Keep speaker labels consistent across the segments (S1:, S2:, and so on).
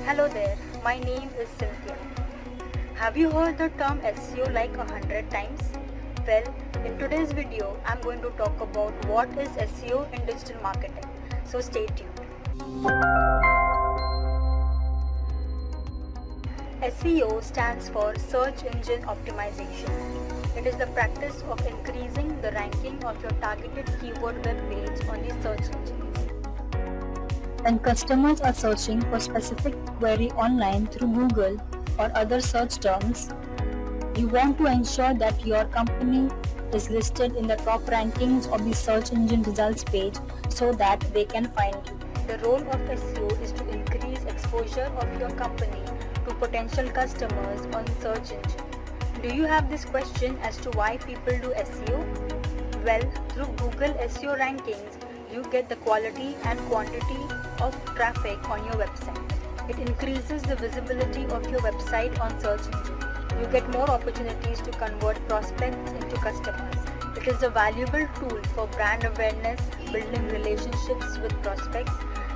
S1: Hello there, my name is Cynthia. Have you heard the term SEO like 100 times? Well, in today's video, I'm going to talk about what is SEO in digital marketing. So stay tuned. SEO stands for Search Engine Optimization. It is the practice of increasing the ranking of your targeted keyword web page on the search engines. When customers are searching for specific query online through Google or other search terms, you want to ensure that your company is listed in the top rankings of the search engine results page so that they can find you. The role of SEO is to increase exposure of your company to potential customers on search engine. Do you have this question as to why people do SEO? Well, through Google SEO rankings, you get the quality and quantity of traffic on your website. It increases the visibility of your website on search engine. You get more opportunities to convert prospects into customers. It is a valuable tool for brand awareness, building relationships with prospects,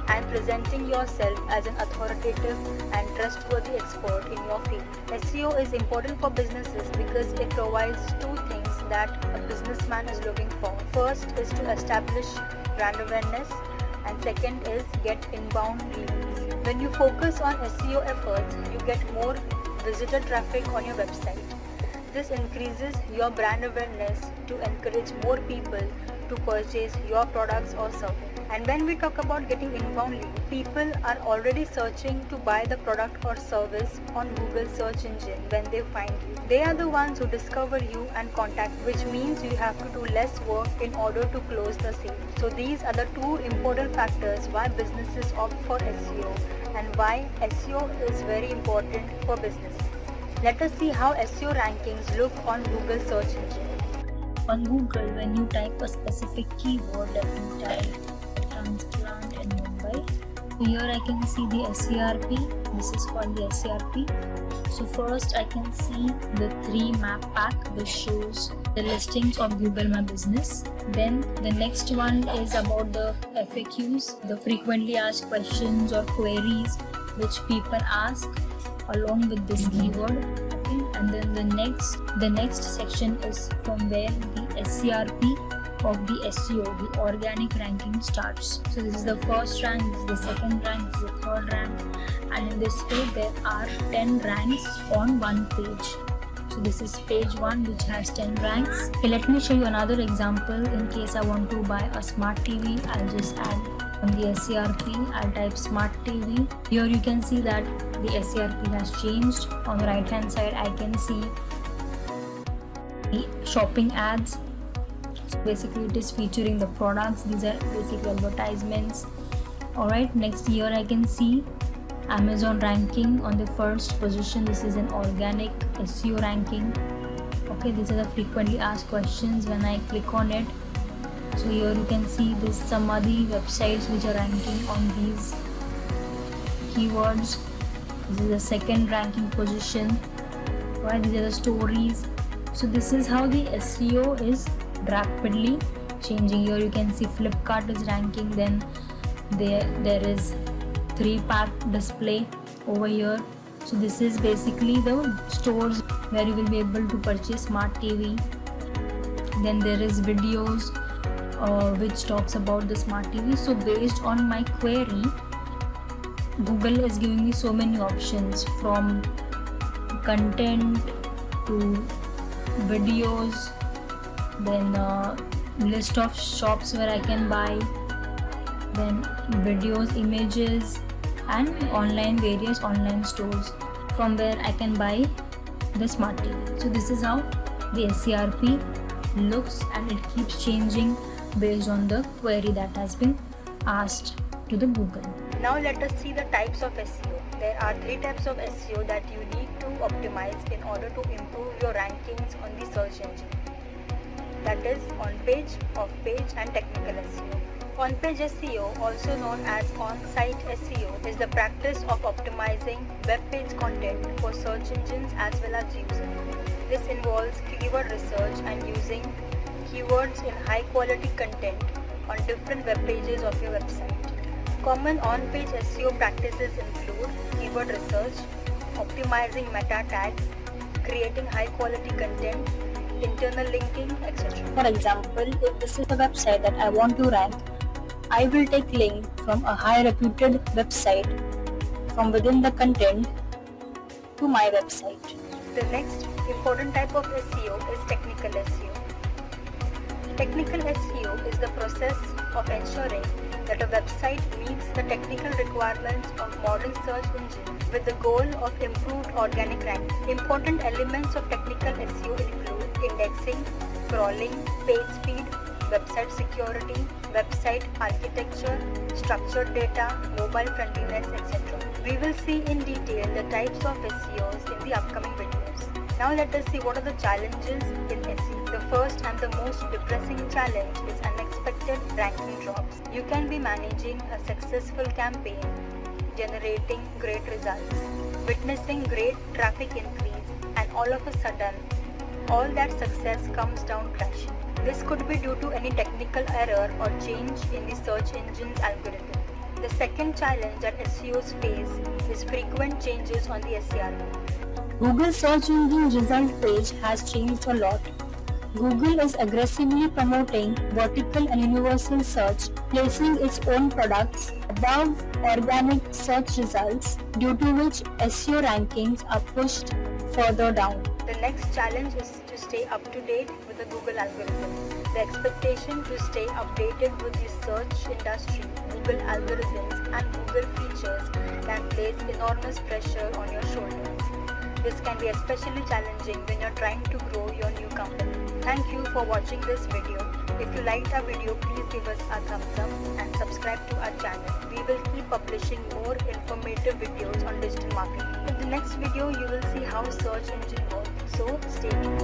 S1: and presenting yourself as an authoritative and trustworthy expert in your field. SEO is important for businesses because it provides two things that a businessman is looking for. First is to establish brand awareness, and second is get inbound leads. When you focus on SEO efforts, you get more visitor traffic on your website. This increases your brand awareness to encourage more people to purchase your products or service. And when we talk about getting inbound leads, people are already searching to buy the product or service on Google search engine when they find you. They are the ones who discover you and contact, which means you have to do less work in order to close the sale. So these are the two important factors why businesses opt for SEO and why SEO is very important for businesses. Let us see how SEO rankings look on Google search engine.
S2: On Google, when you type a specific keyword, let me type transplant in Mumbai. Here I can see the SERP. This is called the SERP. So first I can see the 3 map pack which shows the listings of Google My Business. Then the next one is about the FAQs, the frequently asked questions or queries which people ask along with this keyword. Okay. And then the next section is from where the SERP of the SEO, the organic ranking starts. So this is the first rank, this is the second rank, this is the third rank, and in this way there are 10 ranks on one page. So this is page 1 which has 10 ranks. Okay, let me show you another example. In case I want to buy a smart TV, I'll just add on the SERP, I'll type smart TV. Here you can see that the SERP has changed. On the right hand side I can see the shopping ads. So basically it is featuring the products. These are basically advertisements. Alright, next here I can see Amazon ranking on the first position. This is an organic SEO ranking. Okay, these are the frequently asked questions. When I click on it, so here you can see this some other websites which are ranking on these keywords. This is the second ranking position. Right, these are the stories. So this is how the SEO is rapidly changing. Here you can see Flipkart is ranking, then there is 3-pack display over here. So this is basically the stores where you will be able to purchase smart TV. Then there is videos which talks about the smart TV. So based on my query, Google is giving me so many options, from content to videos, then list of shops where I can buy, then videos, images, and various online stores from where I can buy the smart TV. So this is how the SERP looks, and it keeps changing based on the query that has been asked to the Google.
S1: Now let us see the types of SEO. There are 3 types of SEO that you need to optimize in order to improve your rankings on the search engine. That is on-page, off-page, and technical SEO. On-page SEO, also known as on-site SEO, is the practice of optimizing web page content for search engines as well as users. This involves keyword research and using keywords in high-quality content on different web pages of your website. Common on-page SEO practices include keyword research, optimizing meta tags, creating high quality content, internal linking, etc.
S2: For example, if this is a website that I want to rank, I will take link from a high reputed website from within the content to my website.
S1: The next important type of SEO is technical SEO. Technical SEO is the process of ensuring that a website meets the technical requirements of modern search engines with the goal of improved organic ranking. Important elements of technical SEO include indexing, crawling, page speed, website security, website architecture, structured data, mobile friendliness, etc. We will see in detail the types of SEOs in the upcoming videos. Now let us see what are the challenges in SEO. The first and the most depressing challenge is unexpected ranking drops. You can be managing a successful campaign, generating great results, witnessing great traffic increase, and all of a sudden, all that success comes down crashing. This could be due to any technical error or change in the search engine's algorithm. The second challenge that SEOs face is frequent changes on the SERP.
S2: Google search engine result page has changed a lot. Google is aggressively promoting vertical and universal search, placing its own products above organic search results, due to which SEO rankings are pushed further down.
S1: The next challenge is to stay up to date with the Google algorithm. The expectation to stay updated with the search industry, Google algorithms, and Google features can place enormous pressure on your shoulders. This can be especially challenging when you're trying to grow your new company. Thank you for watching this video. If you liked our video, please give us a thumbs up and subscribe to our channel. We will keep publishing more informative videos on digital marketing. In the next video, you will see how search engine works. So stay tuned.